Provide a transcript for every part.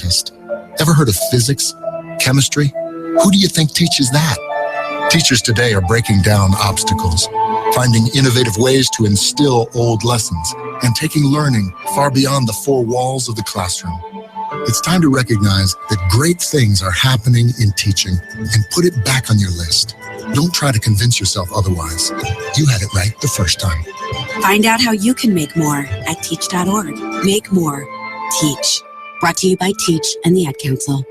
scientist. Ever heard of physics, chemistry? Who do you think teaches that? Teachers today are breaking down obstacles, finding innovative ways to instill old lessons, and taking learning far beyond the four walls of the classroom. It's time to recognize that great things are happening in teaching and put it back on your list. Don't try to convince yourself otherwise. You had it right the first time. Find out how you can make more at teach.org. Make more. Teach. Brought to you by Teach and the Ad Council.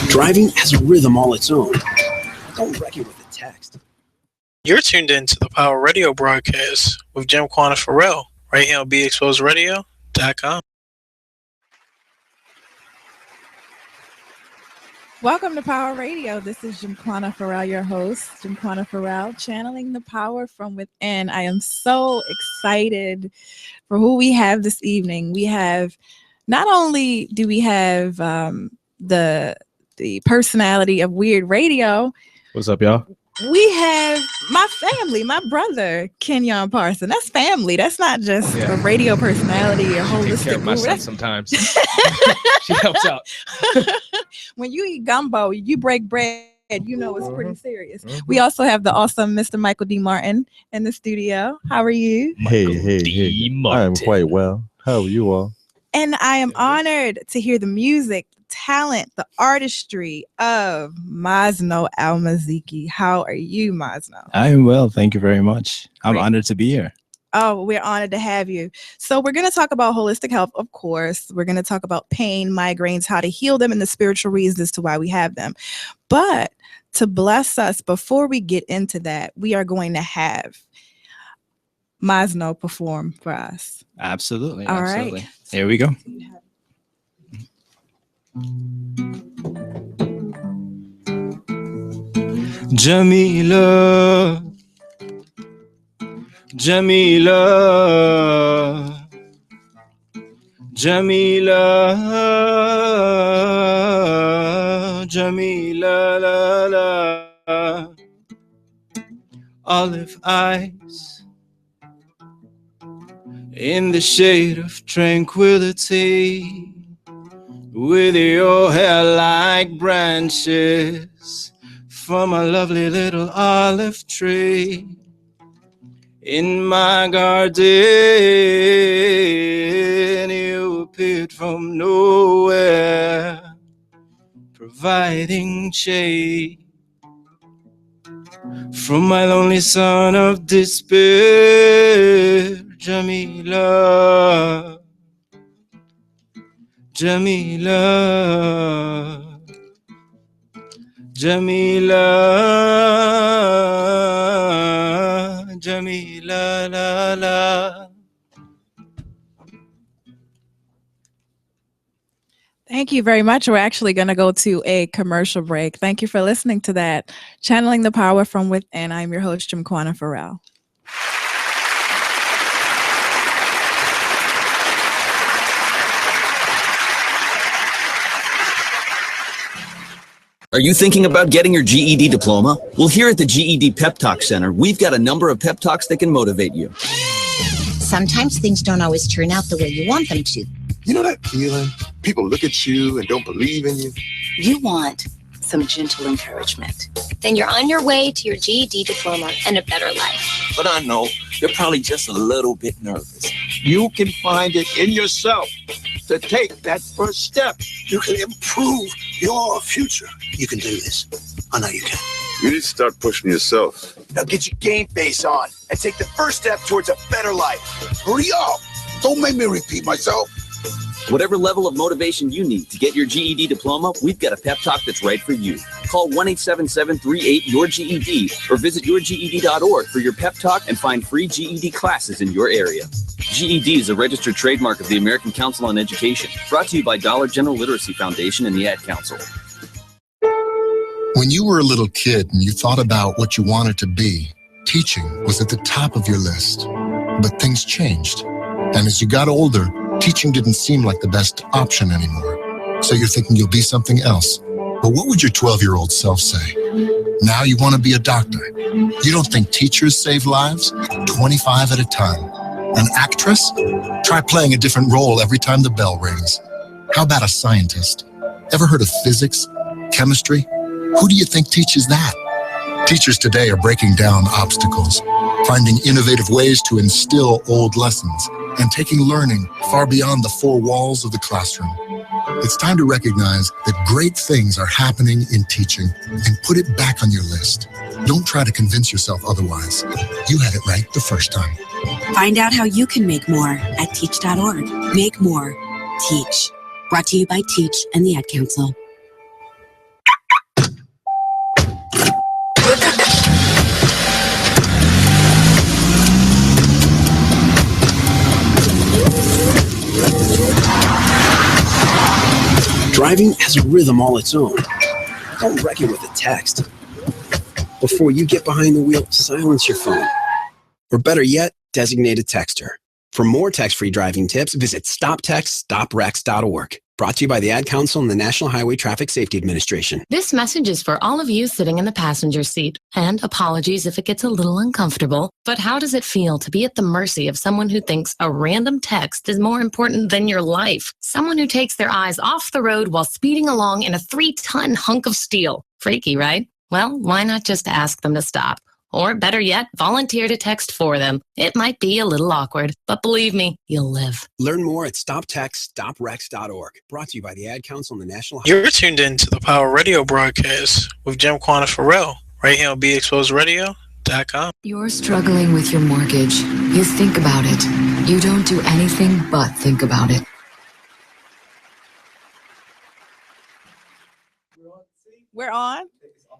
Driving has a rhythm all its own. Don't wreck it with a text. You're tuned in to the Power Radio broadcast with Jim Quanah Farrell right here on BeExposedRadio.com. Welcome to Power Radio. This is Jim Quanah Farrell, your host. Jim Quanah Farrell, channeling the power from within. I am so excited for who we have this evening. We have, not only do we have the personality of Weird Radio. What's up, y'all? We have my family, my brother, Kenyon Parson. That's family. That's not just a radio personality or holistic. Take care of my son sometimes. She helps out. When you eat gumbo, you break bread, you know it's pretty serious. We also have the awesome Mr. Michael D. Martin in the studio. How are you? Hey. I am quite well. How are you all? And I am honored to hear the music, talent, the artistry of Masno Almaziki. How are you, Masno? I am well. Thank you very much. I'm honored to be here. Oh, we're honored to have you. So we're going to talk about holistic health, of course. We're going to talk about pain, migraines, how to heal them, and the spiritual reasons as to why we have them. But to bless us, before we get into that, we are going to have Masno perform for us. Absolutely. All absolutely. right. Here we go. Jamila, Jamila, Jamila, Jamila, la, la. Olive eyes in the shade of tranquility, with your hair like branches from a lovely little olive tree. In my garden, you appeared from nowhere, providing shade from my lonely son of despair. Jamila, Jamila, Jamila, Jamila, la, la. Thank you very much. We're actually going to go to a commercial break. Thank you for listening to that. Channeling the Power from Within. I'm your host, Jim Quanah Farrell. Are you thinking about getting your GED diploma? Well, here at the GED Pep Talk Center, we've got a number of pep talks that can motivate you. Sometimes things don't always turn out the way you want them to. You know that feeling? People look at you and don't believe in you. You want some gentle encouragement. Then you're on your way to your GED diploma and a better life. But I know you're probably just a little bit nervous. You can find it in yourself to take that first step. You can improve your future. You can do this. I know you can. You need to start pushing yourself. Now get your game face on and take the first step towards a better life. Hurry up. Don't make me repeat myself. Whatever level of motivation you need to get your GED diploma, we've got a pep talk that's right for you. Call 1-877-38-YOUR-GED or visit yourged.org for your pep talk and find free GED classes in your area. GED is a registered trademark of the American Council on Education, brought to you by Dollar General Literacy Foundation and the Ad Council. When you were a little kid and you thought about what you wanted to be, teaching was at the top of your list. But things changed. And as you got older, teaching didn't seem like the best option anymore. So you're thinking you'll be something else. But what would your 12-year-old self say? Now you want to be a doctor. You don't think teachers save lives? 25 at a time. An actress? Try playing a different role every time the bell rings. How about a scientist? Ever heard of physics? Chemistry? Who do you think teaches that? Teachers today are breaking down obstacles, finding innovative ways to instill old lessons, and taking learning far beyond the four walls of the classroom. It's time to recognize that great things are happening in teaching and put it back on your list. Don't try to convince yourself otherwise. You had it right the first time. Find out how you can make more at teach.org. Make more. Teach. Brought to you by Teach and the Ad Council. Driving has a rhythm all its own. Don't wreck it with a text. Before you get behind the wheel, silence your phone. Or better yet, designate a texter. For more text-free driving tips, visit stoptextstoprex.org. Brought to you by the Ad Council and the National Highway Traffic Safety Administration. This message is for all of you sitting in the passenger seat. And apologies if it gets a little uncomfortable, but how does it feel to be at the mercy of someone who thinks a random text is more important than your life? Someone who takes their eyes off the road while speeding along in a 3-ton hunk of steel. Freaky, right? Well, why not just ask them to stop? Or better yet, volunteer to text for them. It might be a little awkward, but believe me, you'll live. Learn more at stoptextstoprex.org. Brought to you by the Ad Council and the National You're tuned in to the Power Radio broadcast with Jim Quanah Farrell, right here on BeExposedRadio.com. You're struggling with your mortgage. You think about it. You don't do anything but think about it. We're on.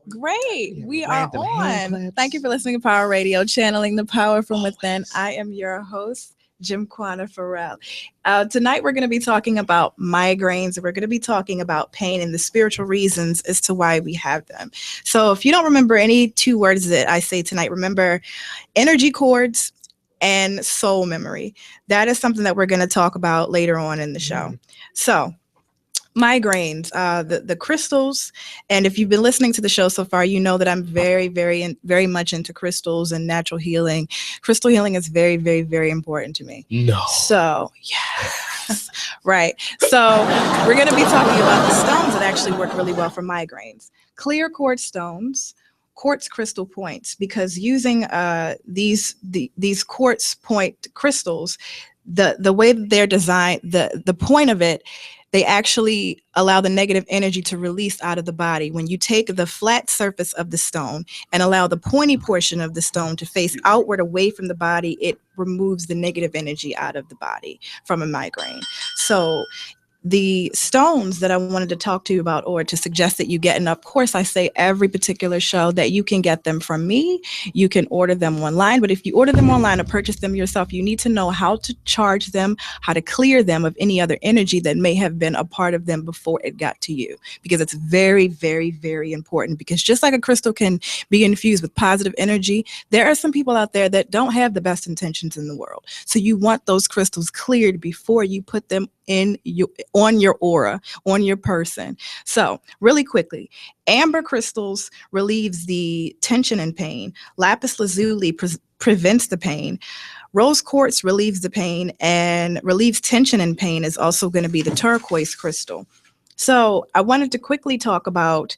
Great. We are on. Thank you for listening to Power Radio, channeling the power from within. I am your host, Jim Quanah Farrell. Tonight, we're going to be talking about migraines. We're going to be talking about pain and the spiritual reasons as to why we have them. So if you don't remember any two words that I say tonight, remember energy cords and soul memory. That is something that we're going to talk about later on in the show. So migraines, the crystals. And if you've been listening to the show so far, you know that I'm very, very much into crystals and natural healing. Crystal healing is very, very, very important to me. No. So, yes. Right. So we're going to be talking about the stones that actually work really well for migraines. Clear quartz stones, quartz crystal points, because using these quartz point crystals, the way that they're designed, the point of it, they actually allow the negative energy to release out of the body. When you take the flat surface of the stone and allow the pointy portion of the stone to face outward away from the body, it removes the negative energy out of the body from a migraine. So the stones that I wanted to talk to you about, or to suggest that you get, and of course I say every particular show that you can get them from me, you can order them online, but if you order them online or purchase them yourself, you need to know how to charge them, how to clear them of any other energy that may have been a part of them before it got to you, because it's very, very, very important. Because just like a crystal can be infused with positive energy, there are some people out there that don't have the best intentions in the world. So you want those crystals cleared before you put them on your aura, on your person. So really quickly, amber crystals relieves the tension and pain. Lapis lazuli prevents the pain. Rose quartz relieves the pain and relieves tension and pain is also going to be the turquoise crystal. So I wanted to quickly talk about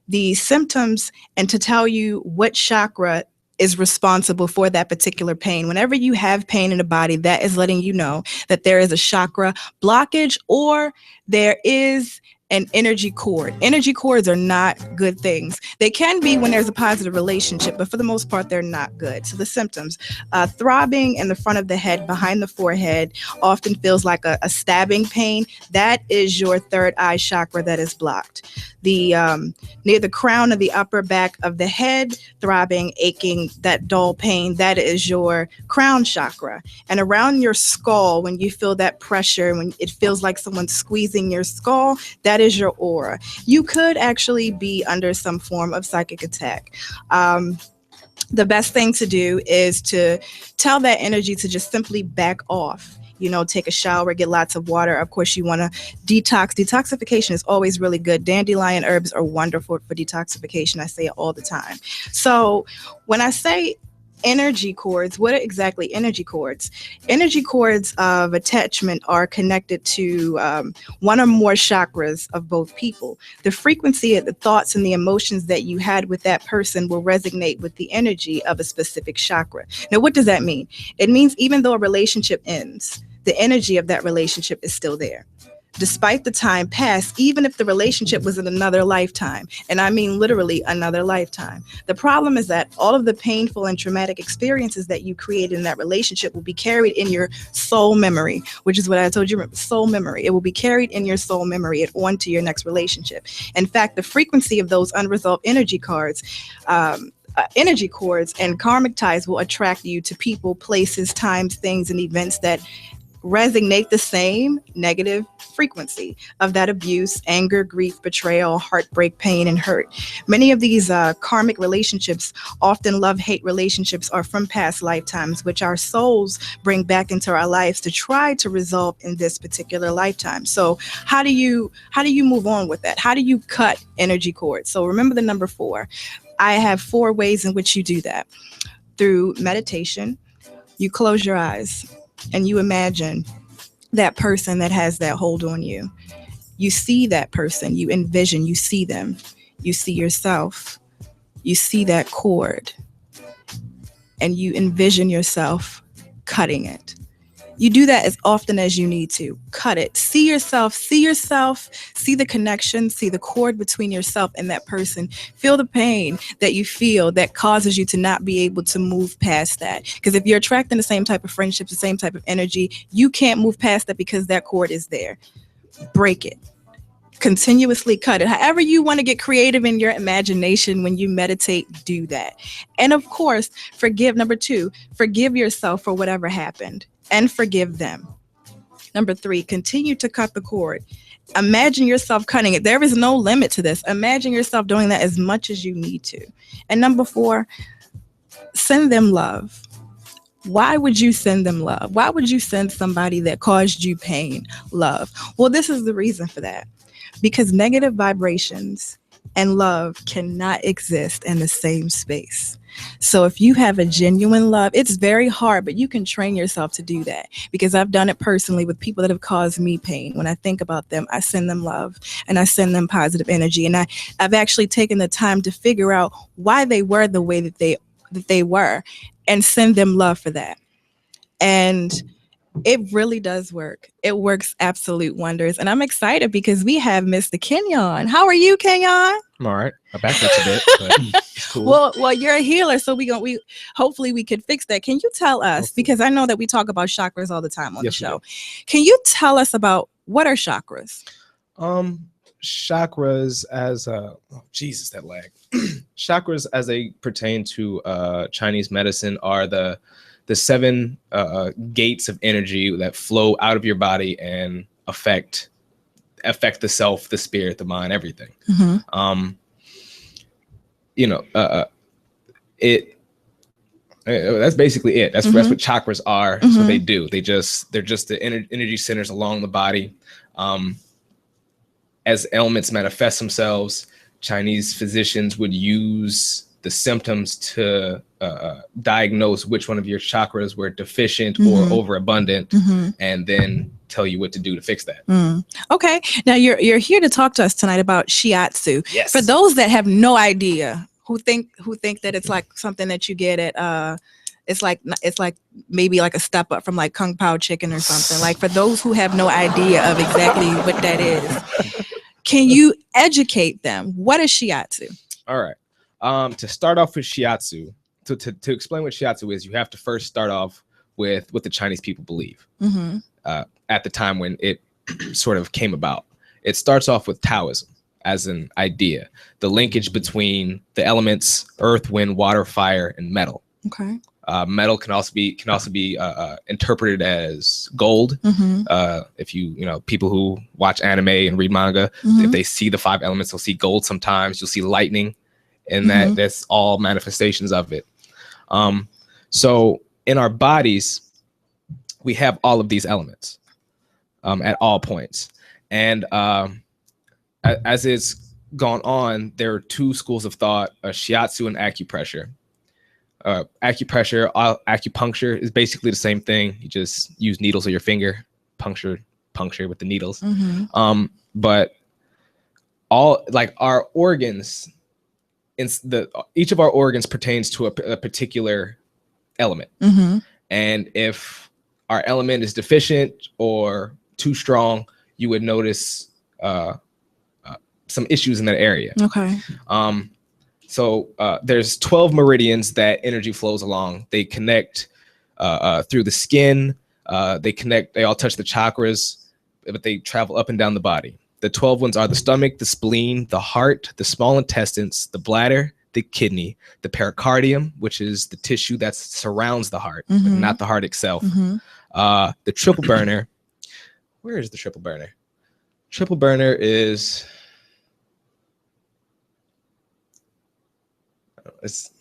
the symptoms and to tell you what chakra is responsible for that particular pain. Whenever you have pain in the body, that is letting you know that there is a chakra blockage or there is an energy cord. Energy cords are not good things. They can be when there's a positive relationship, but for the most part, they're not good. So the symptoms, throbbing in the front of the head, behind the forehead, often feels like a stabbing pain. That is your third eye chakra that is blocked. The near the crown of the upper back of the head, throbbing, aching, that dull pain, that is your crown chakra. And around your skull, when you feel that pressure, when it feels like someone's squeezing your skull, that is your aura. You could actually be under some form of psychic attack. The best thing to do is to tell that energy to just simply back off. take a shower, get lots of water. Of course, you want to detox. Detoxification is always really good. Dandelion herbs are wonderful for detoxification. I say it all the time. So when I say energy cords, what are exactly energy cords? Energy cords of attachment are connected to one or more chakras of both people. The frequency of the thoughts and the emotions that you had with that person will resonate with the energy of a specific chakra. Now, what does that mean? It means even though a relationship ends, the energy of that relationship is still there. Despite the time passed, even if the relationship was in another lifetime, and I mean literally another lifetime. The problem is that all of the painful and traumatic experiences that you created in that relationship will be carried in your soul memory, which is what I told you, soul memory. It will be carried in your soul memory and on to your next relationship. In fact, the frequency of those unresolved energy cords and karmic ties will attract you to people, places, times, things, and events that resonate the same negative frequency of that abuse, anger, grief, betrayal, heartbreak, pain, and hurt. Many of these karmic relationships, often love-hate relationships, are from past lifetimes, which our souls bring back into our lives to try to resolve in this particular lifetime. So how do you move on with that? How do you cut energy cords? So remember the number 4. I have 4 ways in which you do that. Through meditation, you close your eyes and you imagine that person that has that hold on you. You see that person, you envision, you see them, you see yourself, you see that cord, and you envision yourself cutting it. You do that as often as you need to. Cut it. See yourself, see the connection, see the cord between yourself and that person. Feel the pain that you feel that causes you to not be able to move past that. Because if you're attracting the same type of friendships, the same type of energy, you can't move past that because that cord is there. Break it. Continuously cut it. However you want to get creative in your imagination when you meditate, do that. And of course, number 2, forgive yourself for whatever happened. And forgive them. Number 3, continue to cut the cord. Imagine yourself cutting it. There is no limit to this. Imagine yourself doing that as much as you need to. And number 4, send them love. Why would you send them love? Why would you send somebody that caused you pain love? Well, this is the reason for that. Because negative vibrations and love cannot exist in the same space. So if you have a genuine love, it's very hard, but you can train yourself to do that, because I've done it personally with people that have caused me pain. When I think about them, I send them love and I send them positive energy. And I've actually taken the time to figure out why they were the way that they were and send them love for that. And it really does work. It works absolute wonders. And I'm excited because we have Mr. Kenyon. How are you, Kenyon? I'm all right. My back hurts a bit, but it's cool. Well, you're a healer, so we hopefully we could fix that. Can you tell us, because I know that we talk about chakras all the time on the show. Can you tell us about what are chakras? Chakras as Jesus, that lag. Chakras as they pertain to Chinese medicine are the 7 gates of energy that flow out of your body and affect the self, the spirit, the mind, everything. Mm-hmm. That's basically it. That's what chakras are. That's what they do. They're just the energy centers along the body. As ailments manifest themselves, Chinese physicians would use the symptoms to diagnose which one of your chakras were deficient or overabundant, and then tell you what to do to fix that. Okay. Now you're here to talk to us tonight about shiatsu. Yes. For those that have no idea, who think that it's like something that you get at it's like maybe like a step up from like Kung Pao chicken or something. Like, for those who have no idea of exactly what that is, can you educate them? What is shiatsu? All right. To start off with shiatsu, to explain what shiatsu is, you have to first start off with what the Chinese people believe. At the time when it sort of came about. It starts off with Taoism as an idea, the linkage between the elements, earth, wind, water, fire, and metal. Okay. Metal can also be interpreted as gold. If people who watch anime and read manga, if they see the 5 elements, they'll see gold sometimes. You'll see lightning, and that's all manifestations of it. So in our bodies, we have all of these elements at all points. And as it's gone on, there are two schools of thought, shiatsu and acupressure. Acupuncture is basically the same thing. You just use needles of your finger, puncture with the needles. But all like our organs, each of our organs pertains to a particular element. And if our element is deficient or too strong, you would notice some issues in that area. Okay. So there's 12 meridians that energy flows along. They connect through the skin. They all touch the chakras, but they travel up and down the body. The 12 ones are the stomach, the spleen, the heart, the small intestines, the bladder, the kidney, the pericardium, which is the tissue that surrounds the heart, but not the heart itself. The triple burner. Where is the triple burner? Triple burner is... It's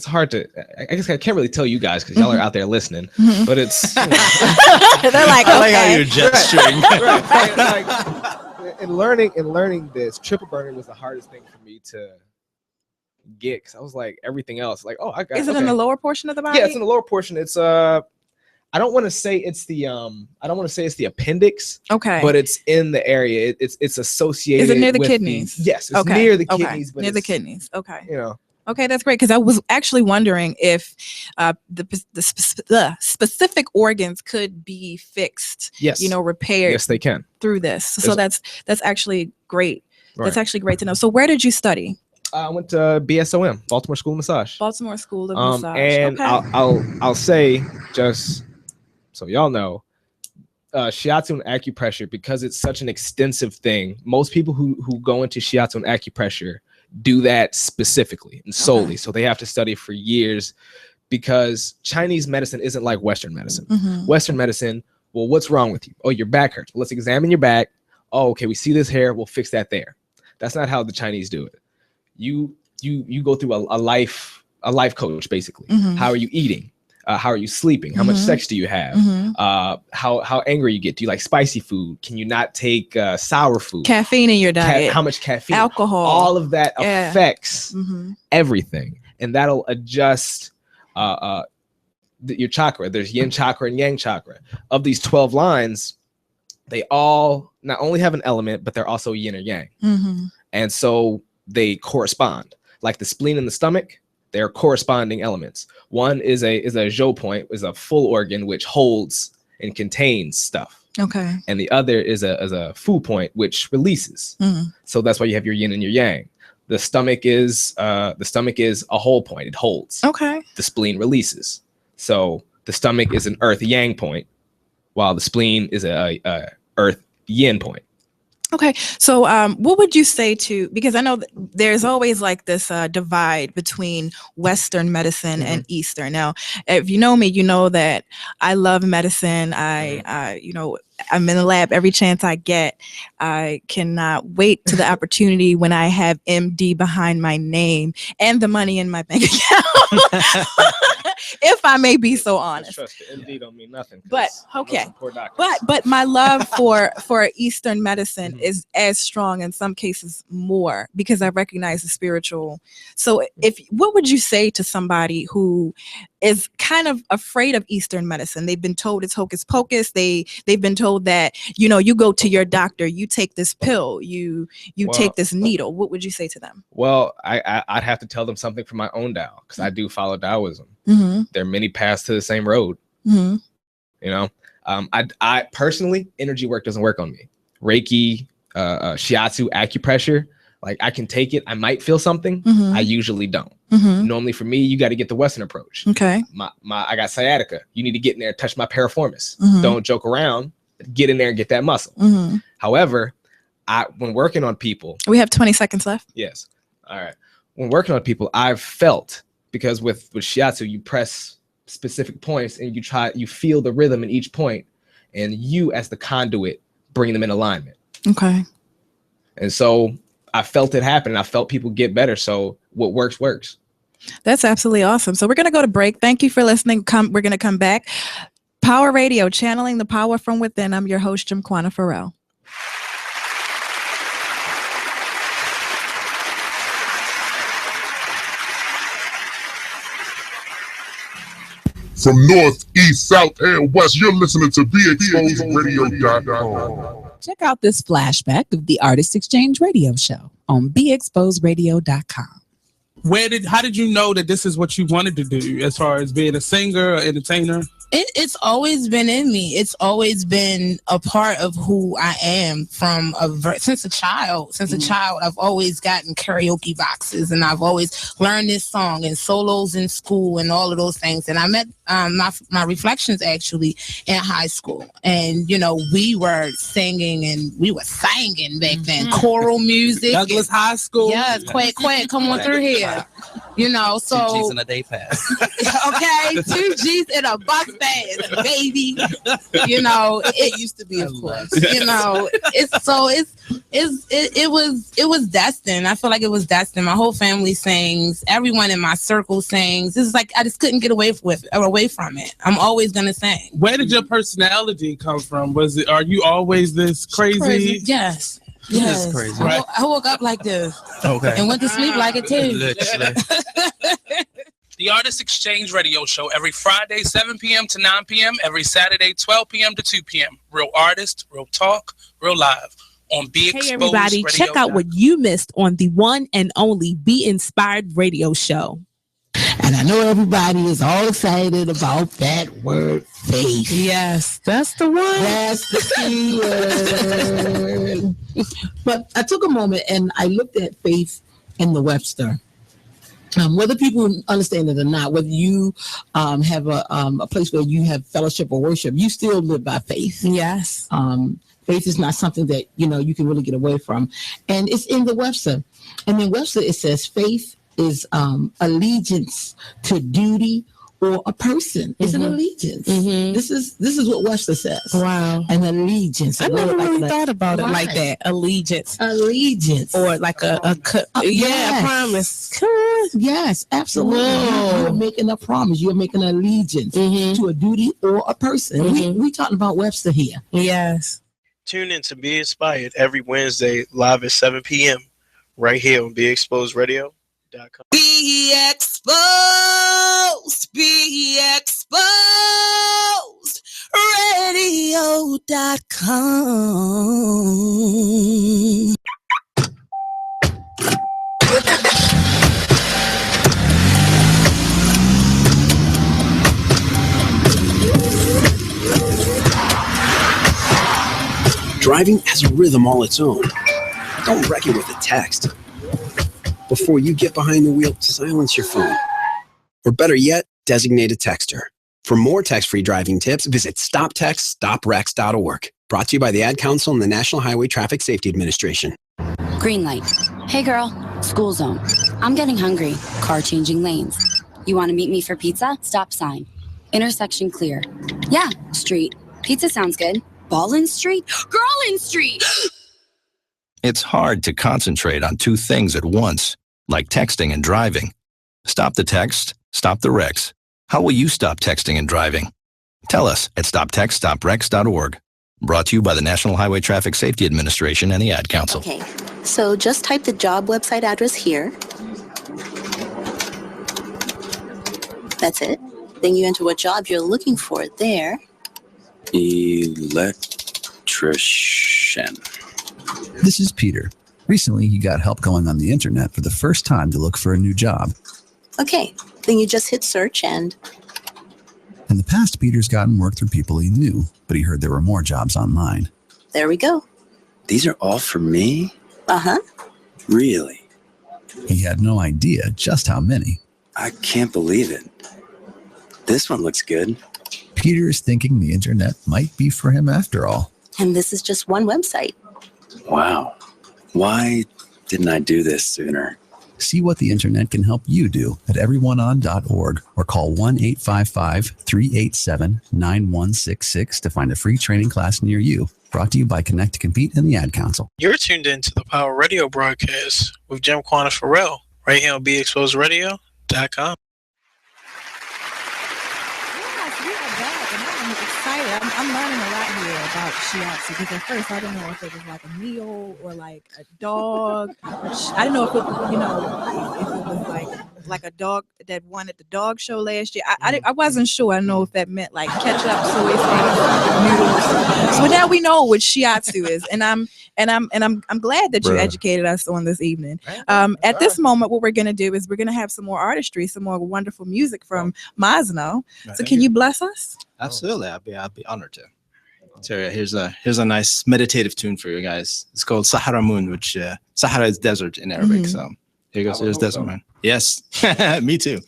hard to, I guess I can't really tell you guys because y'all are out there listening, but it's they're like, I like how you're gesturing. Right. In learning this, triple burner was the hardest thing for me to get, because I was like, everything else, like, oh, I got. Is it in the lower portion of the body? Yeah, it's in the lower portion. It's I don't want to say it's the appendix. Okay. But it's in the area. It's associated. Is it near the with kidneys? Yes, it's okay. near the kidneys. But near the kidneys. Okay. You know. Okay, that's great, because I was actually wondering if the specific organs could be fixed. Yes. Repaired. Yes, they can. Through this. So that's actually great. Right. That's actually great to know. So where did you study? I went to BSOM, Baltimore School of Massage. Baltimore School of Massage. And okay. I'll say, just so y'all know, shiatsu and acupressure, because it's such an extensive thing, most people who go into shiatsu and acupressure do that specifically and solely. Okay. So they have to study for years, because Chinese medicine isn't like Western medicine. Western medicine, well, what's wrong with you? Oh, your back hurts. Well, let's examine your back. Oh, okay, we see this hair. We'll fix that there. That's not how the Chinese do it. You go through a life coach, basically. How are you eating? How are you sleeping? How much sex do you have? How angry you get? Do you like spicy food? Can you not take sour food? Caffeine in your diet. How much caffeine? Alcohol. All of that affects everything, and that'll adjust your chakra. There's yin chakra and yang chakra. Of these 12 lines, they all not only have an element, but they're also yin or yang, and so they correspond. Like the spleen and the stomach, they're corresponding elements. One is a zhou point, is a full organ which holds and contains stuff. Okay. And the other is a fu point, which releases. So that's why you have your yin and your yang. The stomach is a whole point. It holds. Okay. The spleen releases. So the stomach is an earth yang point, while the spleen is a earth yin point. Okay, so what would you say to, because I know that there's always like this divide between Western medicine and Eastern. Now, if you know me, you know that I love medicine. I'm in the lab every chance I get. I cannot wait to the opportunity when I have MD behind my name and the money in my bank account. If I may be so honest. Trust the MD don't mean nothing. But okay. But my love for Eastern medicine is as strong, in some cases more, because I recognize the spiritual. So what would you say to somebody who is kind of afraid of Eastern medicine? They've been told it's hocus pocus. They've been told that, you go to your doctor, you take this pill, you take this needle. What would you say to them? Well, I'd have to tell them something from my own Tao, because I do follow Taoism. There are many paths to the same road. I personally, energy work doesn't work on me. Reiki, shiatsu, acupressure, like I can take it. I might feel something. I usually don't. Normally for me, you got to get the Western approach. Okay. I got sciatica. You need to get in there and touch my piriformis. Don't joke around. Get in there and get that muscle. However, when working on people, we have 20 seconds left. Yes. All right. When working on people, I've felt, because with shiatsu, you press specific points and you feel the rhythm in each point, and you as the conduit bring them in alignment. Okay. And so I felt it happen, and I felt people get better. So what works. That's absolutely awesome. So we're going to go to break. Thank you for listening. We're going to come back. Power Radio, channeling the power from within. I'm your host, Jimquana Farrell. From north, east, south, and west, you're listening to BExposedRadio.com. Check out this flashback of the Artist Exchange Radio Show on BExposedRadio.com. How did you know that this is what you wanted to do as far as being a singer or entertainer? It's always been in me. It's always been a part of who I am since a child. Since a child, I've always gotten karaoke boxes, and I've always learned this song and solos in school and all of those things. And I met my Reflections actually in high school, and we were singing and we were singing back then, choral music. Douglas High School. Yes, quack, come on through here. So 2 G's in a day pass. Okay, 2 G's in a bus pass, baby. It used to be, of course. It was destined. I feel like it was destined. My whole family sings. Everyone in my circle sings. This is like I just couldn't get away from it. I'm always gonna sing. Where did your personality come from? Are you always this crazy? Yes. Yes. This is crazy. Right. I woke up like this. Okay. And went to sleep like it too. Literally. The Artist Exchange Radio Show every Friday, 7 p.m. to 9 p.m. Every Saturday, 12 p.m. to 2 p.m. Real artists, real talk, real live on Be Exposed. Hey everybody, check out what you missed on the one and only Be Inspired Radio Show. And I know everybody is all excited about that word faith. Yes, that's the one. That's the key word. But I took a moment and I looked at faith in the Webster. Whether people understand it or not, whether you have a place where you have fellowship or worship, you still live by faith. Yes. Faith is not something that you can really get away from. And it's in the Webster. And in Webster it says faith is allegiance to duty or a person. It's an allegiance. Mm-hmm. This is what Webster says. Wow. An allegiance. I never really thought about it like that. Allegiance. Or like a promise. Yes, absolutely. You're making a promise. You're making an allegiance to a duty or a person. We talking about Webster here. Yes. Tune in to Be Inspired every Wednesday live at 7 p.m. right here on BeExposedRadio.com. Be exposed, be exposed, radio.com. Driving has a rhythm all its own. Don't wreck it with a text. Before you get behind the wheel, silence your phone. Or better yet, designate a texter. For more text-free driving tips, visit stoptextstoprex.org. Brought to you by the Ad Council and the National Highway Traffic Safety Administration. Green light. Hey girl, school zone. I'm getting hungry. Car changing lanes. You want to meet me for pizza? Stop sign. Intersection clear. Yeah, street. Pizza sounds good. Ballin Street? Girlin Street! It's hard to concentrate on two things at once, like texting and driving. Stop the text, stop the wrecks. How will you stop texting and driving? Tell us at stoptextstoprex.org. Brought to you by the National Highway Traffic Safety Administration and the Ad Council. Okay, so just type the job website address here. That's it. Then you enter what job you're looking for there. Electrician. This is Peter. Recently, he got help going on the internet for the first time to look for a new job. Okay, then you just hit search and... In the past, Peter's gotten work through people he knew, but he heard there were more jobs online. There we go. These are all for me? Uh-huh. Really? He had no idea just how many. I can't believe it. This one looks good. Peter is thinking the internet might be for him after all. And this is just one website. Wow. Why didn't I do this sooner? See what the internet can help you do at everyoneon.org or call 1-855-387-9166 to find a free training class near you. Brought to you by Connect to Compete and the Ad Council. You're tuned in to the Power Radio broadcast with Jimquana Farrell right here on BeExposedRadio.com. shiatsu.com. Yes, we are back, and I'm excited. I'm learning a lot here about shiatsu because at first I didn't know if it was like a meal or like a dog. I didn't know if it, if it was like a dog that won at the dog show last year. I wasn't sure. I know if that meant like ketchup, soy sauce, noodles. So now we know what shiatsu is, and I'm glad that you educated us on this evening. At this moment, what we're gonna do is we're gonna have some more artistry, some more wonderful music from Masno. So can you bless us? Absolutely, I'd be honored to. So here's a nice meditative tune for you guys. It's called Sahara Moon, which Sahara is desert in Arabic. Mhm. So here goes. Here's Desert Man. Yes, me too.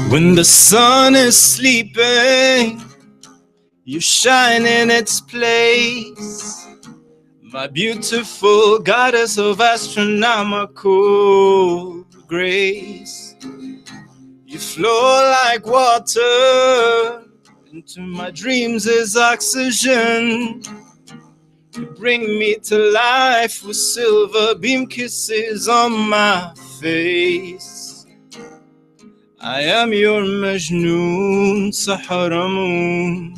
When the sun is sleeping, you shine in its place. My beautiful goddess of astronomical grace. You flow like water, into my dreams is oxygen. You bring me to life with silver beam kisses on my face. I am your Majnoon, Sahara Moon.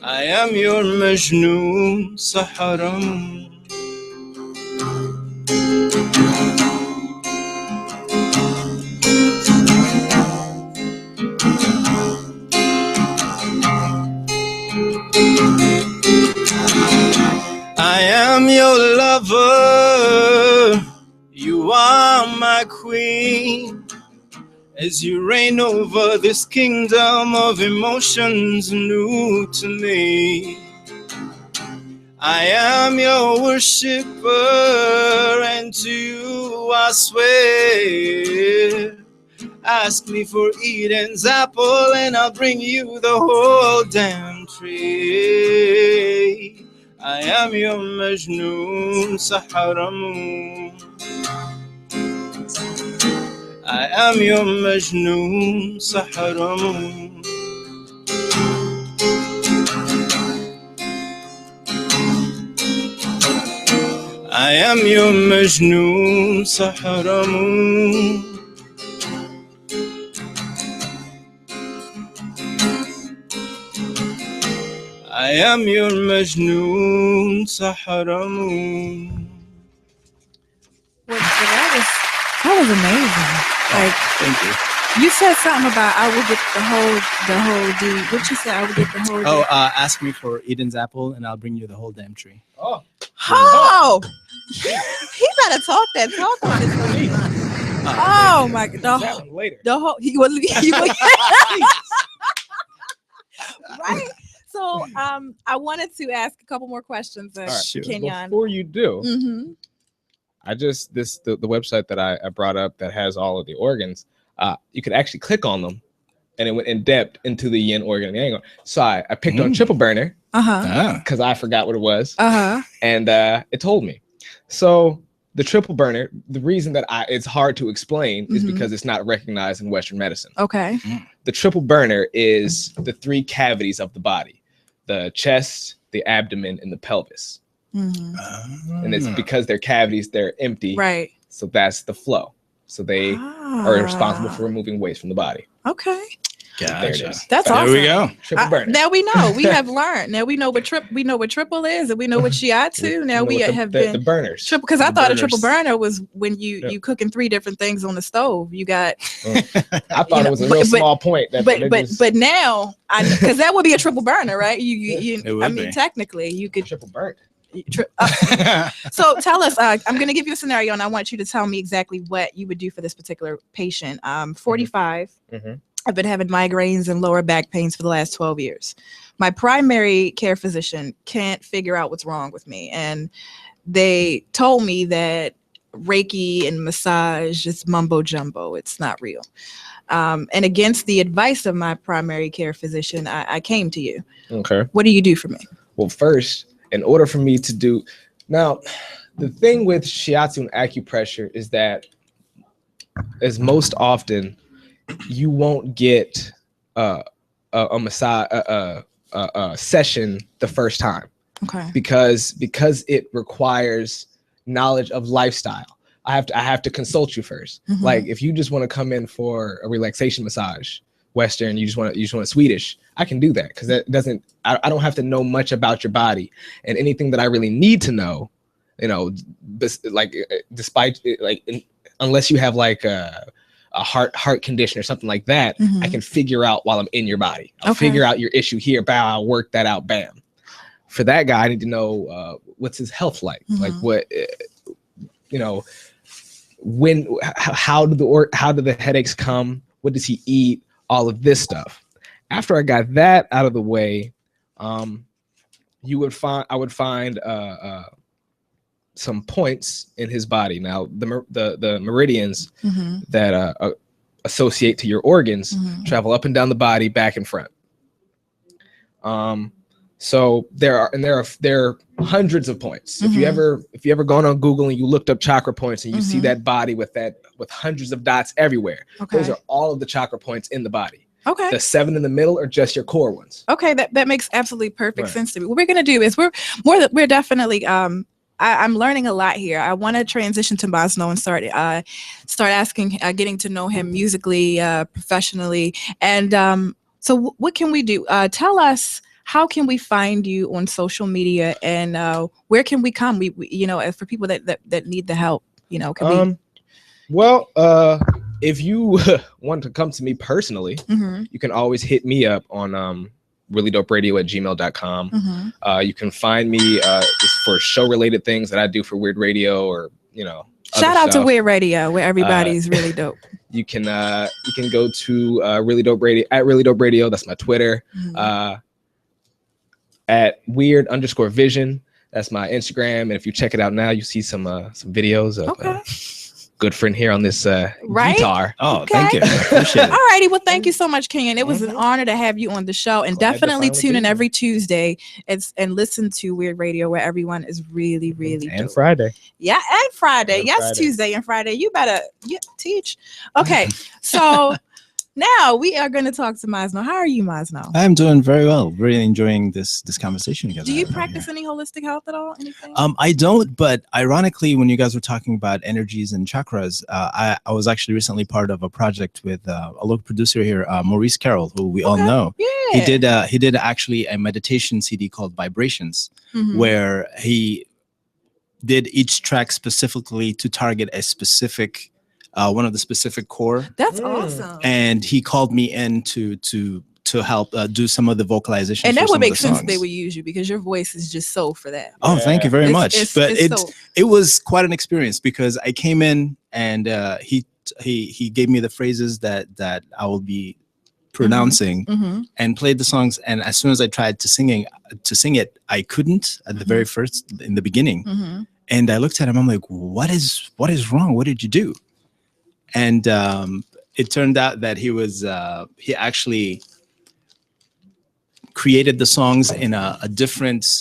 I am your Majnoon, Sahara Moon. I am your lover, you are my queen. As you reign over this kingdom of emotions new to me. I am your worshipper, and to you I swear. Ask me for Eden's apple, and I'll bring you the whole damn tree. I am your Majnoon, Sahara Moon. I am your Majnoon, Sahara Moon. I am your Majnoon, Sahara Moon. I am your Majnoon, Sahara Moon. That was amazing. Like, thank you. You said something about I will get the whole deed. What you said? I will get the whole. Oh, deed. ask me for Eden's apple, and I'll bring you the whole damn tree. Oh, he better talk that talk on this. Oh my God! The whole he was right. So I wanted to ask a couple more questions, Kenyon. Before you do, Mm-hmm. the website that I brought up that has all of the organs, you could actually click on them, and it went in depth into the yin organ and yang organ. So I picked on triple burner because I forgot what it was, and it told me. So the triple burner, the reason that it's hard to explain is because it's not recognized in Western medicine. Okay. The triple burner is the 3 cavities of the body: the chest, the abdomen, and the pelvis. And it's because they're cavities, they're empty. Right. So that's the flow. So they are responsible for removing waste from the body. Okay. Gotcha. There it is. That's awesome. There we go. Triple burner. Now we know. We have learned. Now we know what triple is, and we know what shiatsu. Now we have been the burners. Triple, because I thought a triple burner was when you cooking 3 different things on the stove. You got. I thought it was a real small point. But now because that would be a triple burner, right? I mean, be. technically you could triple burn. So tell us, I'm going to give you a scenario, and I want you to tell me exactly what you would do for this particular patient. 45. I've been having migraines and lower back pains for the last 12 years. My primary care physician can't figure out what's wrong with me. And they told me that Reiki and massage is mumbo jumbo. It's not real. And against the advice of my primary care physician, I came to you. Okay. What do you do for me? Well, first, in order for me to do now, the thing with shiatsu and acupressure is that is most often you won't get a massage a session the first time. Okay. Because it requires knowledge of lifestyle. I have to consult you first. Mhm. Like if you just want to come in for a relaxation massage, Western, you just want a Swedish, I can do that because that doesn't. I don't have to know much about your body, and anything that I really need to know, despite unless you have like a heart condition or something like that, Mhm. I can figure out while I'm in your body. I'll Okay. figure out your issue here, bam, I'll work that out, bam. For that guy, I need to know what's his health like, like what, how do the headaches come? What does he eat? All of this stuff. After I got that out of the way, I would find some points in his body. Now the meridians Mhm. that associate to your organs Mhm. travel up and down the body, back and front. So there are hundreds of points. If you ever gone on Google and you looked up chakra points and you see that body with hundreds of dots everywhere, those Okay. are all of the chakra points in the body. Okay. The 7 in the middle are just your core ones. Okay, that makes absolutely perfect Right. sense to me. What we're gonna do is we're definitely I'm learning a lot here. I want to transition to Masno and start asking, getting to know him musically, professionally, and so what can we do? Tell us, how can we find you on social media, and where can we come? We for people that need the help, can we? Well, if you want to come to me personally, Mhm. you can always hit me up on reallydopradio@gmail.com. Mhm. You can find me just for show related things that I do for Weird Radio, or Shout out to stuff. Weird Radio, where everybody's really dope. You can go to Really Dope Radio at Really Dope Radio. That's my Twitter. At Weird_Vision. That's my Instagram. And if you check it out now, you see some videos of good friend here on this Right? guitar. Oh, thank you. I appreciate it. All righty. Well, thank you so much, Kenyon. It was an honor to have you on the show. And Glad to definitely finally tune be in here. every Tuesday and listen to Weird Radio, where everyone is really, really And dope. Friday. Yeah, and Friday. And Yes, Friday. Tuesday and Friday. You better teach. Okay, so now we are going to talk to Masno. How are you, Masno? I'm doing very well. Really enjoying this conversation together. Do you practice any holistic health at all? Anything? I don't, but ironically, when you guys were talking about energies and chakras, I was actually recently part of a project with a local producer here, Maurice Carroll, who we all know. Yeah. He did actually a meditation CD called Vibrations, Mhm. where he did each track specifically to target a specific one of the specific core. That's awesome. And he called me in to help do some of the vocalization. And that for some would of make the sense songs. they would use you, because your voice is just so for that. Oh, thank you very much. But it's it was quite an experience, because I came in and he gave me the phrases that I will be pronouncing Mhm. and played the songs. And as soon as I tried to sing it, I couldn't at the very first in the beginning. Mhm. And I looked at him. I'm like, what is wrong? What did you do? And it turned out that he actually created the songs in a different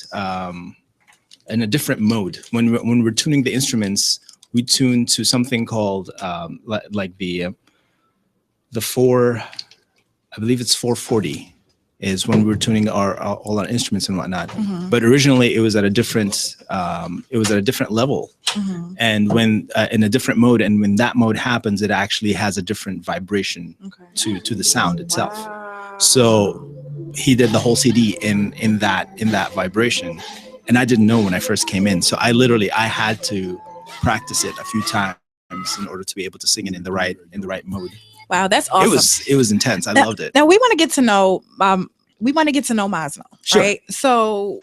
mode. When we're tuning the instruments, we tune to something called like the 4, I believe it's 440 is when we're tuning all our instruments and whatnot. Mhm. But originally it was at a different level. Mhm. And when in a different mode, and when that mode happens, it actually has a different vibration to the sound itself. So he did the whole CD in that vibration, and I didn't know when I first came in. So I had to practice it a few times in order to be able to sing it in the right mode. Wow, that's awesome. It was intense. I loved it. Now we want to get to know Masno, Sure. right? So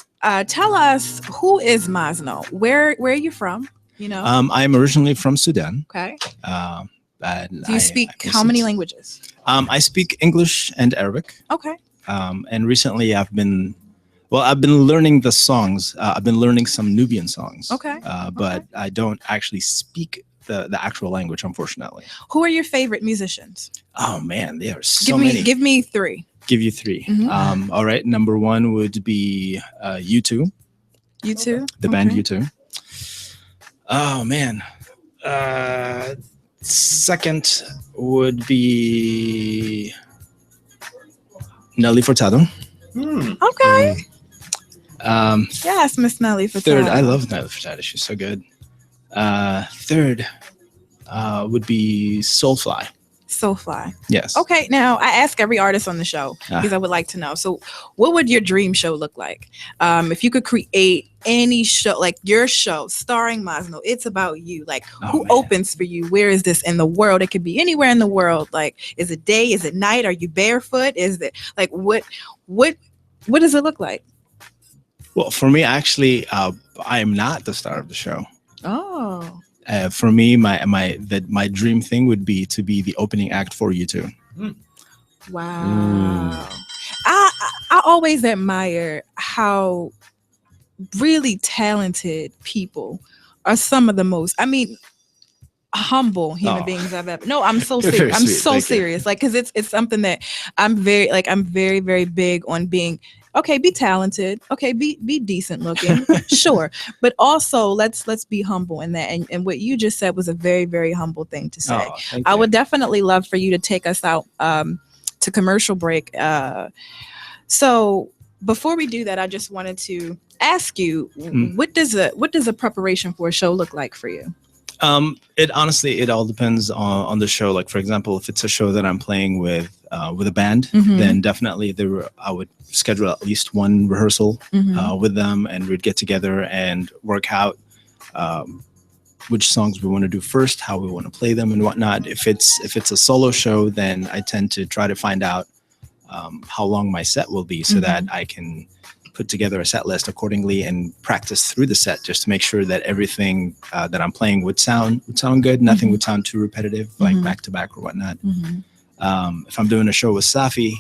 tell us, who is Masno? Where are you from? I'm originally from Sudan. Okay. And Do you speak how many languages? I speak English and Arabic. Okay. And recently I've been learning the songs. I've been learning some Nubian songs. Okay. But I don't actually speak the actual language, unfortunately. Who are your favorite musicians? Oh man, there are so many. Give me 3. Give you 3. Mhm. All right. Number 1 would be U2. U2? The band Okay. U2. Oh man. Second would be Nelly Furtado. Okay. Um, Yes, Miss Nelly Furtado. Third, I love Nelly Furtado. She's so good. Third would be Soulfly. Soulfly. Yes. Okay, now I ask every artist on the show Ah. because I would like to know. So, what would your dream show look like? If you could create any show, like your show starring Masno, it's about you. Like, who opens for you? Where is this in the world? It could be anywhere in the world. Like, is it day? Is it night? Are you barefoot? Is it like what does it look like? Well, for me, actually, I am not the star of the show. Oh. For me, my dream thing would be to be the opening act for U2. Wow. I always admire how really talented people are some of the most, humble human beings I've ever. No, I'm so You're serious. very I'm sweet. so Thank you. serious. Like, cause it's something that I'm very, very big on being. Okay, be talented. Okay, be decent looking. Sure, but also let's be humble in that. And what you just said was a very, very humble thing to say. Oh, thank I you. would definitely love for you to take us out to commercial break. So before we do that, I just wanted to ask you, what does a preparation for a show look like for you? It all depends on the show. Like, for example, if it's a show that I'm playing with a band, Mhm. then definitely I would schedule at least one rehearsal Mhm. with them, and we'd get together and work out which songs we want to do first, how we want to play them, and whatnot. If it's a solo show, then I tend to try to find out how long my set will be, so Mhm. that I can put together a set list accordingly and practice through the set, just to make sure that everything that I'm playing would sound good. Nothing Mhm. would sound too repetitive, like Mhm. back to back or whatnot. Mhm. If I'm doing a show with Safi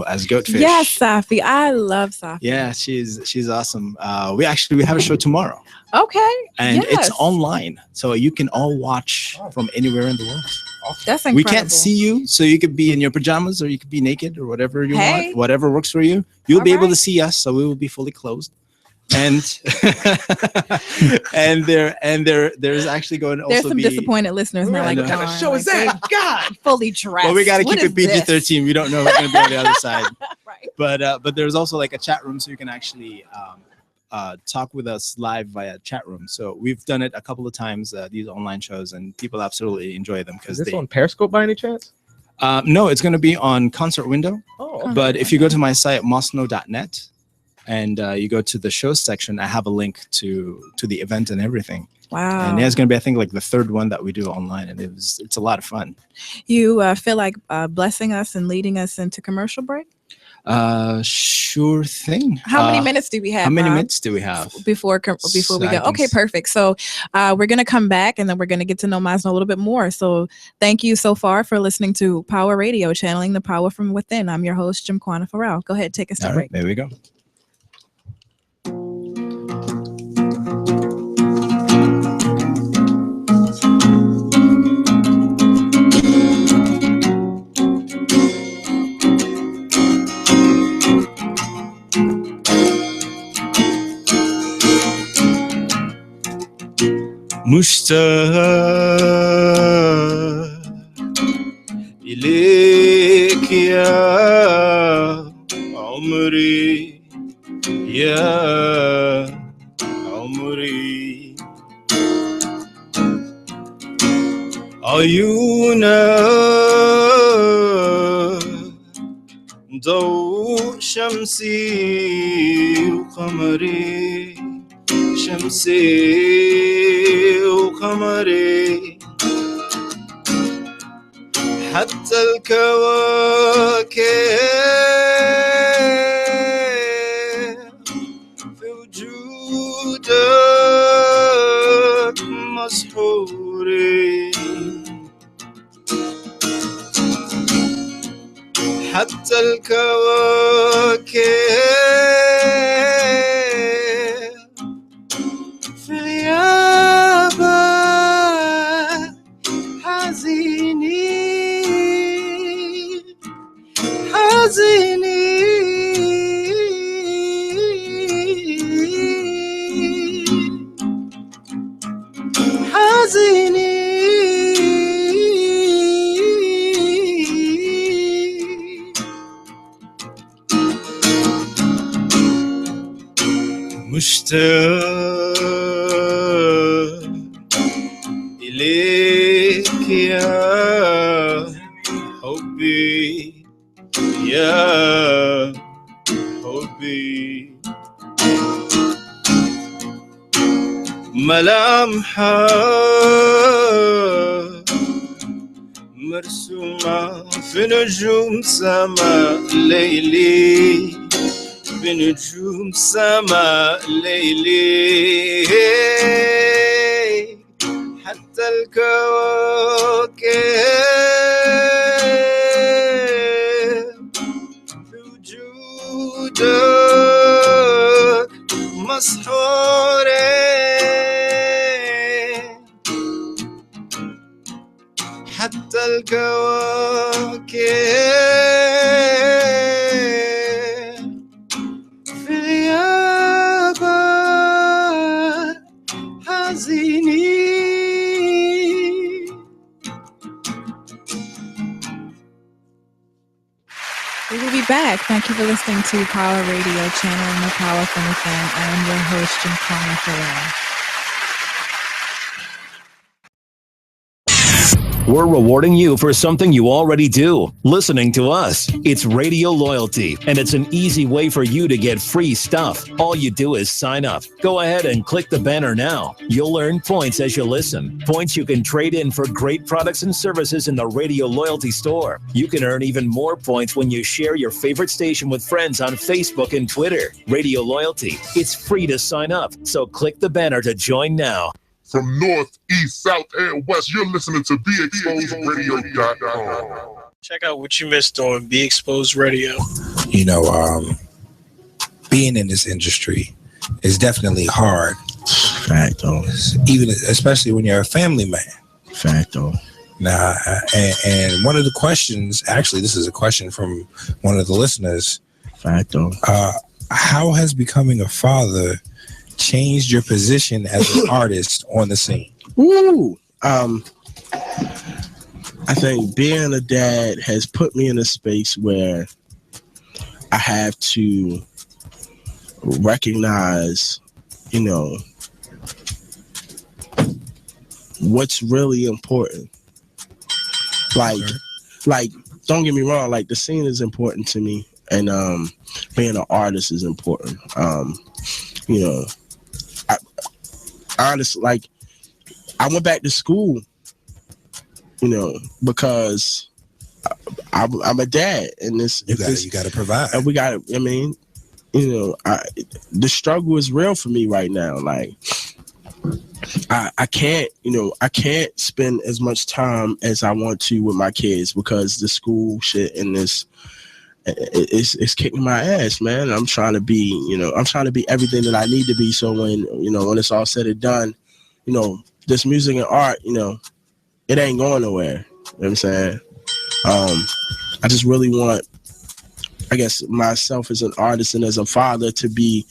as Goatfish, Yes, Safi. I love Safi. yeah, she's awesome. We have a show tomorrow, Okay. and yes. it's online, so you can all watch from anywhere in the world. That's incredible. We can't see you, so you could be in your pajamas or you could be naked or whatever you Hey. want, whatever works for you. You'll All be able to right. see us, so we will be fully clothed. And there's actually going to also There's some be disappointed listeners now. I Like, know. What kind of darn, show is like, that? God, fully dressed. Well, we got to What keep it is this? PG-13. We don't know who's going to be on the other side. But there's also like a chat room, so you can actually talk with us live via chat room. So we've done it a couple of times, these online shows, and people absolutely enjoy them Is because this on Periscope by any chance? no, it's going to be on Concert Window. Oh, okay. But if you go to my site, mosno.net, and you go to the shows section, I have a link to the event and everything. Wow. And it's going to be, I think, like the third one that we do online, and it's a lot of fun. You feel like blessing us and leading us into commercial break? Sure thing. How many minutes do we have? How many Rob, minutes do we have? before we go? Okay, perfect. So we're gonna come back and then we're gonna get to know Masno a little bit more. So thank you so far for listening to Power Radio, channeling the power from within. I'm your host, Jim Kwana Farrell. Go ahead, take us to All break. right, there we go. مشتاق إليك يا عمري يا عمري عيونك ضوء شمسي وقمري شمسي وقمري حتى الكواكب في وجودك مسحورين حتى الكواكب في غيابك حزينين حزينين مشتاق إليك يا حبي يا حبي ملامحك مرسومة في نجوم سماء ليلي بنجوم سماء ليلي حتى الكواكب بوجودك مسحورين حتى الكواكب في غيابك حزينين. We will be back. Thank you for listening to Power Radio, channeling the power from within. I am your host, Gymkhana Pharrell. We're rewarding you for something you already do, listening to us. It's Radio Loyalty, and it's an easy way for you to get free stuff. All you do is sign up. Go ahead and click the banner now. You'll earn points as you listen. Points you can trade in for great products and services in the Radio Loyalty store. You can earn even more points when you share your favorite station with friends on Facebook and Twitter. Radio Loyalty. It's free to sign up, so click the banner to join now. From north, east, south, and west, you're listening to BeExposedRadio.com. Check out what you missed on Be Exposed Radio. You know, being in this industry is definitely hard. Facto. Even especially when you're a family man. Facto. Now, and one of the questions, actually, this is a question from one of the listeners. Facto. How has becoming a father changed your position as an artist on the scene? Ooh, I think being a dad has put me in a space where I have to recognize, you know, what's really important. Like, don't get me wrong, like the scene is important to me, and being an artist is important. You know, honestly, like I went back to school, you know, because I'm a dad, and this you got to provide, and we got to. I mean, you know, the struggle is real for me right now. Like I can't, you know, I can't spend as much time as I want to with my kids because the school shit and this. It's kicking my ass, man. I'm trying to be, you know, I'm trying to be everything that I need to be. So when, you know, when it's all said and done, you know, this music and art, you know, it ain't going nowhere. You know what I'm saying? I just really want, I guess, myself as an artist and as a father to be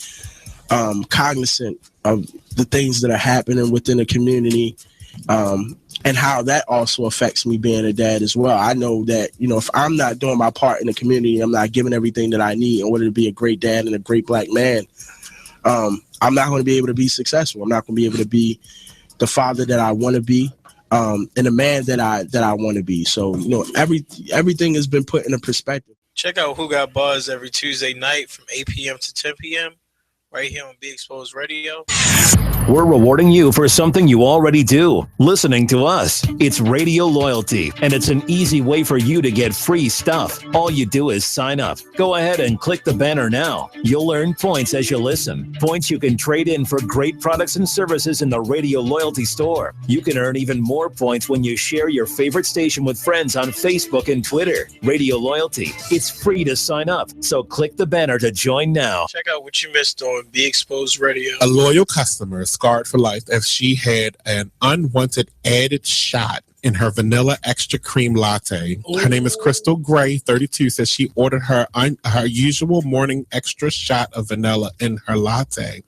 cognizant of the things that are happening within the community. And how that also affects me being a dad as well. I know that, you know, if I'm not doing my part in the community, I'm not giving everything that I need in order to be a great dad and a great black man, I'm not going to be able to be successful. I'm not going to be able to be the father that I want to be, and the man that I want to be. So, you know, everything has been put in a perspective. Check out Who Got Buzz every Tuesday night from 8 p.m. to 10 p.m. right here on Be Exposed Radio. We're rewarding you for something you already do, listening to us. It's Radio Loyalty, and it's an easy way for you to get free stuff. All you do is sign up. Go ahead and click the banner now. You'll earn points as you listen. Points you can trade in for great products and services in the Radio Loyalty store. You can earn even more points when you share your favorite station with friends on Facebook and Twitter. Radio Loyalty. It's free to sign up, so click the banner to join now. Check out what you missed on Be Exposed Radio. A loyal customer scarred for life as she had an unwanted added shot in her vanilla extra cream latte. Her name is Crystal Gray, 32, says she ordered her usual morning extra shot of vanilla in her latte.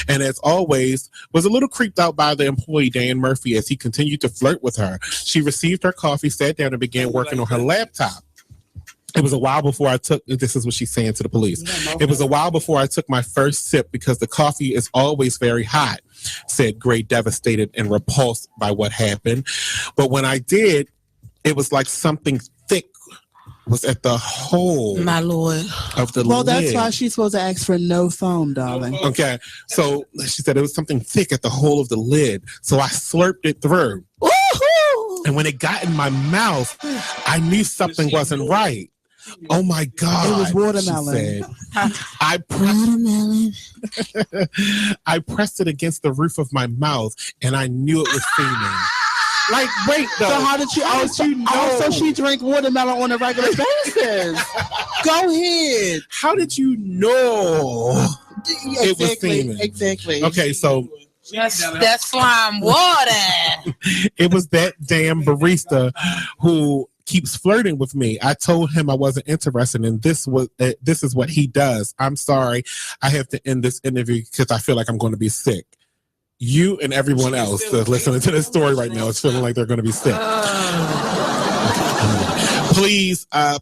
And as always, was a little creeped out by the employee, Dan Murphy, as he continued to flirt with her. She received her coffee, sat down, and began working on her laptop. It was a while before I took, this is what she's saying to the police. It was a while before I took my first sip because the coffee is always very hot, said Gray, devastated and repulsed by what happened. But when I did, it was like something thick was at the hole, my lord, of the Well, lid. that's why she's supposed to ask for no foam, darling. Okay, so she said it was something thick at the hole of the lid. So I slurped it through. And when it got in my mouth, I knew something wasn't right. Oh my God. It was watermelon. She said. I pressed it against the roof of my mouth and I knew it was semen. Like, wait, though. So how did you also she drank watermelon on a regular basis? Go ahead. How did you know it was semen? Exactly. Okay, so That's slime water. it was that damn barista who keeps flirting with me. I told him I wasn't interested, and this is what he does. I'm sorry, I have to end this interview because I feel like I'm going to be sick. You and everyone else that's listening to this story right now is feeling like they're going to be sick.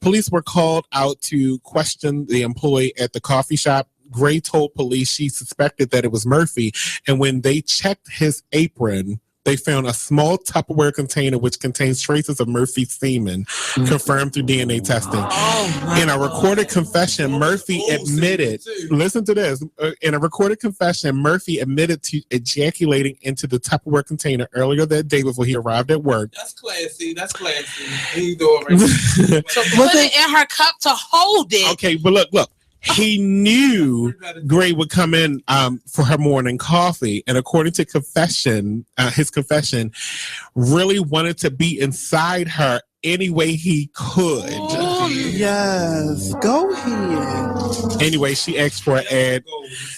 Police were called out to question the employee at the coffee shop. Gray told police she suspected that it was Murphy, and when they checked his apron, they found a small Tupperware container which contains traces of Murphy's semen, confirmed through DNA testing. In a recorded confession, Murphy admitted, listen to this, in a recorded confession, Murphy admitted to ejaculating into the Tupperware container earlier that day before he arrived at work. That's classy. That's classy. He do it right. So put it in her cup to hold it. Okay, but look. He knew Gray would come in for her morning coffee, and according to his confession, really wanted to be inside her any way he could. Oh, yes, go ahead. Anyway, she asked for an ad.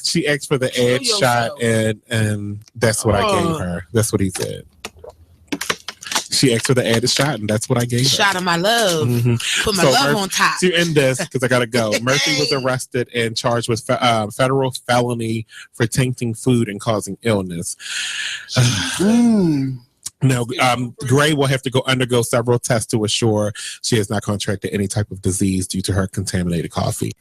She asked for the ad shot, and that's what I gave her. That's what he said. She asked for the added shot, and that's what I gave her. Shot of my love. Mm-hmm. Put my love on top. To end this, because I gotta go. Murphy was arrested and charged with federal felony for tainting food and causing illness. Now, Gray will have to undergo several tests to assure she has not contracted any type of disease due to her contaminated coffee.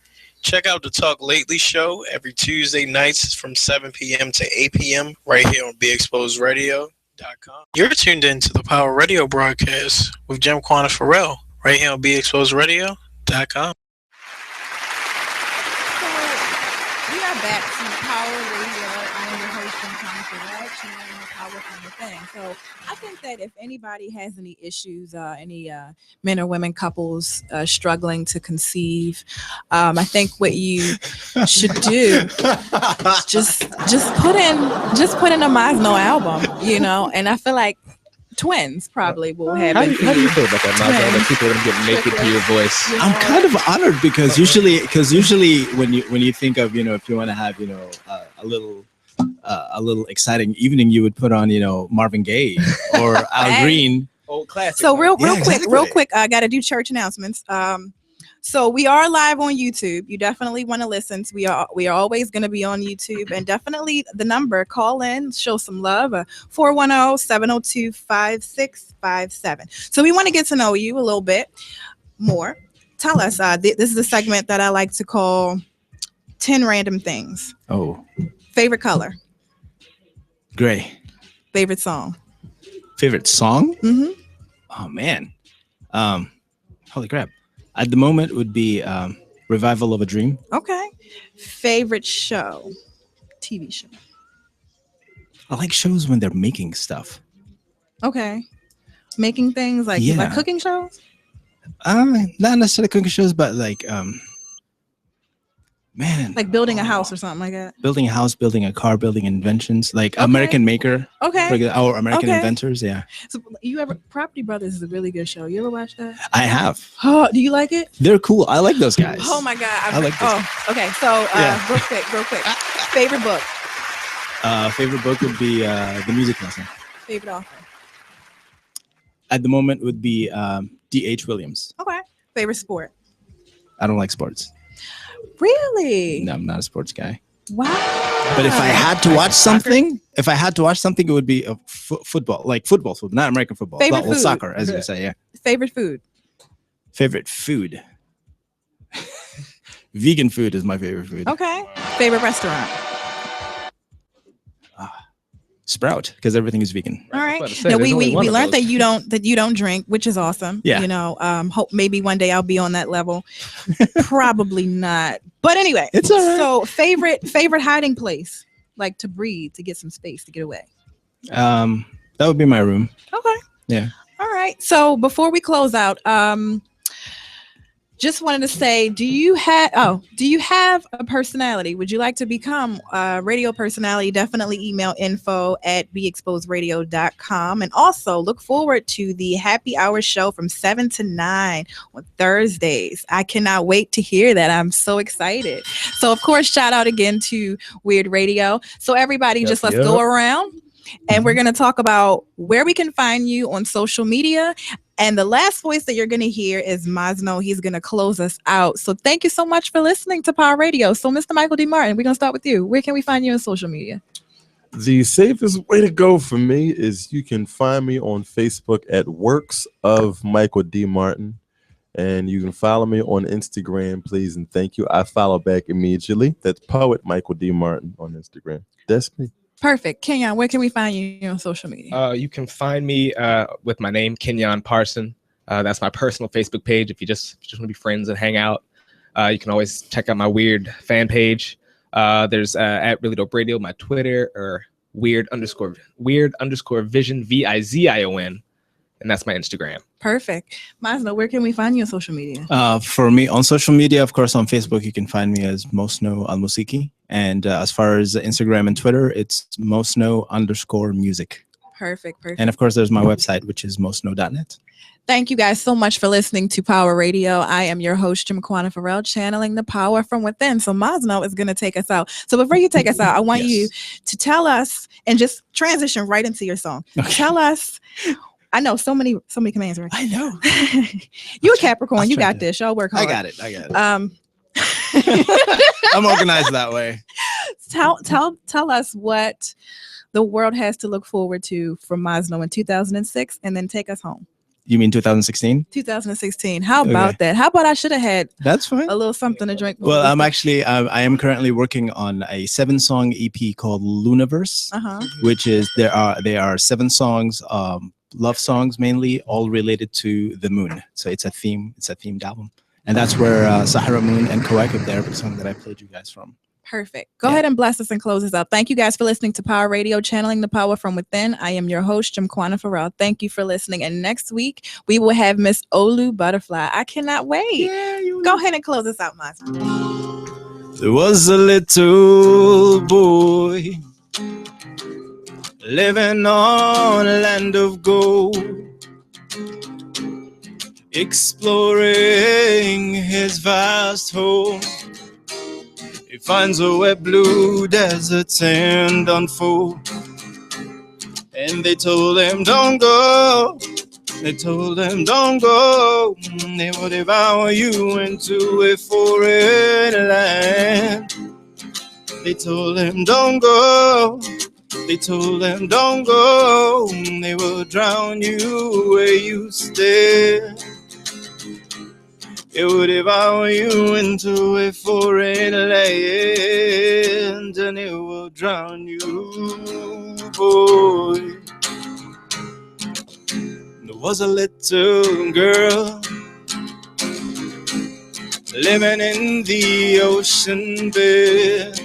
Check out the Talk Lately show every Tuesday nights from 7 p.m. to 8 p.m. right here on BeExposedRadio.com. You're tuned in to the Power Radio broadcast with Jim Quanah Farrell right here on BeExposedRadio.com. So we are back to Power Radio. I am your host, Jim Quanah Farrell, channeling the power from within. So I think that if anybody has any issues, any men or women couples struggling to conceive, I think what you should do is just put in a Masno album, you know. And I feel like twins probably will have. How do you feel about that, Masno? That people are gonna get naked to your voice? I'm kind of honored because usually when you think of, you know, if you want to have, you know, a little exciting evening, you would put on, you know, Marvin Gaye or Al Green. Old classic. So real quick, I got to do church announcements. So we are live on YouTube. You definitely want to listen. We are always going to be on YouTube, and definitely the number, call in, show some love, 410-702-5657. So we want to get to know you a little bit more. Tell us, this is a segment that I like to call 10 random things. Oh. Favorite color? Gray. Favorite song? Favorite song? Mm-hmm. Oh man. Holy crap. At the moment would be Revival of a Dream. Okay. Favorite show? TV show. I like shows when they're making stuff. Okay. Making things like you like cooking shows? Not necessarily cooking shows, but like like building a house or something like that. Building a house, building a car, building inventions, like American Maker. Okay. Or American Inventors, yeah. So Property Brothers is a really good show. You ever watch that? I have. Oh, do you like it? They're cool. I like those guys. Oh my God. I like those guys. Okay. So real quick. Favorite book? Favorite book would be The Music Lesson. Favorite author? At the moment would be D.H. Williams. Okay. Favorite sport? I don't like sports. Really? No, I'm not a sports guy. Wow. But if I had to watch something, it would be a football, like football, not American football. Favorite food? Soccer, as you say, yeah. Favorite food? Favorite food? Vegan food is my favorite food. Okay. Favorite restaurant? Sprout, because everything is vegan. All right. Now we learned that you don't drink, which is awesome. Yeah. You know, hope maybe one day I'll be on that level. Probably not. But anyway, it's all right. So favorite hiding place, like to breathe, to get some space, to get away. That would be my room. Okay. Yeah. All right. So before we close out, just wanted to say, do you have a personality? Would you like to become a radio personality? Definitely email info@beexposedradio.com. And also look forward to the happy hour show from 7 to 9 on Thursdays. I cannot wait to hear that. I'm so excited. So of course, shout out again to Weird Radio. So everybody, let's go around. And we're going to talk about where we can find you on social media. And the last voice that you're going to hear is Masno. He's going to close us out. So thank you so much for listening to Power Radio. So Mr. Michael D. Martin, we're going to start with you. Where can we find you on social media? The safest way to go for me is you can find me on Facebook at Works of Michael D. Martin. And you can follow me on Instagram, please. And thank you. I follow back immediately. That's Poet Michael D. Martin on Instagram. That's me. Perfect. Kenyon, where can we find you on social media? You can find me with my name, Kenyon Parson. That's my personal Facebook page. If you just want to be friends and hang out, you can always check out my Weird fan page. There's at Really Dope Radio, my Twitter, or weird underscore vision, VIZION. And that's my Instagram. Perfect. Masno, where can we find you on social media? For me on social media, of course, on Facebook, you can find me as Mosno Al-Musiki. And as far as Instagram and Twitter, it's Mosno_music. Perfect. And of course, there's my website, which is mosno.net. Thank you guys so much for listening to Power Radio. I am your host, Jimquana Farrell, channeling the power from within. So Masno is going to take us out. So before you take us out, I want you to tell us and just transition right into your song. Okay. Tell us. I know so many commands, right? I know. You a Capricorn. You got this. Y'all work hard. I got it. I'm organized that way. Tell us what the world has to look forward to from Masno in 2006, and then take us home. You mean 2016? 2016. How about that? How about I should have had that's fine a little something to drink? Well, I'm actually I am currently working on a 7-song EP called Luniverse, which is they are 7 songs, love songs mainly, all related to the moon. So it's a themed album, and that's where Sahara Moon and Kawakib, the Arabic song that I played you guys from. Perfect. Go ahead and bless us and close us up. Thank you guys for listening to Power Radio, channeling the power from within. I am your host, Jimquana Farrell. Thank you for listening. And next week, we will have Miss Olu Butterfly. I cannot wait. Go ahead and close us out, Masno. There was a little boy living on a land of gold, exploring his vast home. He finds a wet blue desert sand unfold, and they told him don't go. They told him don't go. They will devour you into a foreign land. They told him don't go. They told him don't go. They will drown you where you stay. It will devour you into a foreign land, and it will drown you, boy. There was a little girl living in the ocean bed,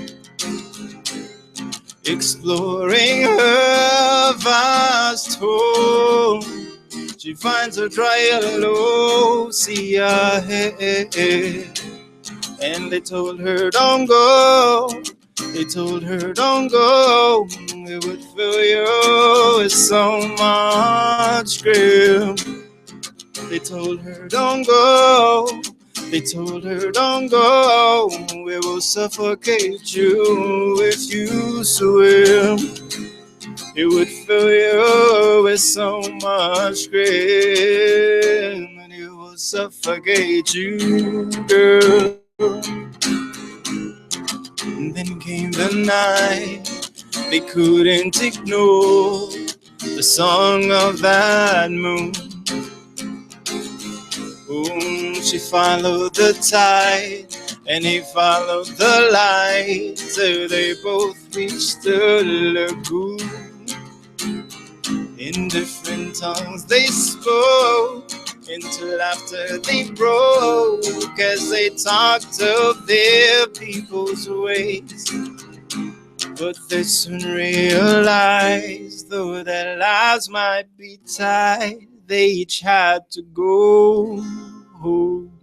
exploring her vast home. She finds a dry yellow sea ahead, and they told her don't go. They told her don't go. It would fill you with so much grief. They told her don't go. They told her don't go. We will suffocate you if you swim. It would fill you with so much grief, and it will suffocate you, girl. And then came the night, they couldn't ignore the song of that moon. She followed the tide and he followed the light till they both reached the lagoon. In different tongues they spoke, into laughter they broke as they talked of their people's ways. But they soon realized, though their lives might be tied, they each had to go home.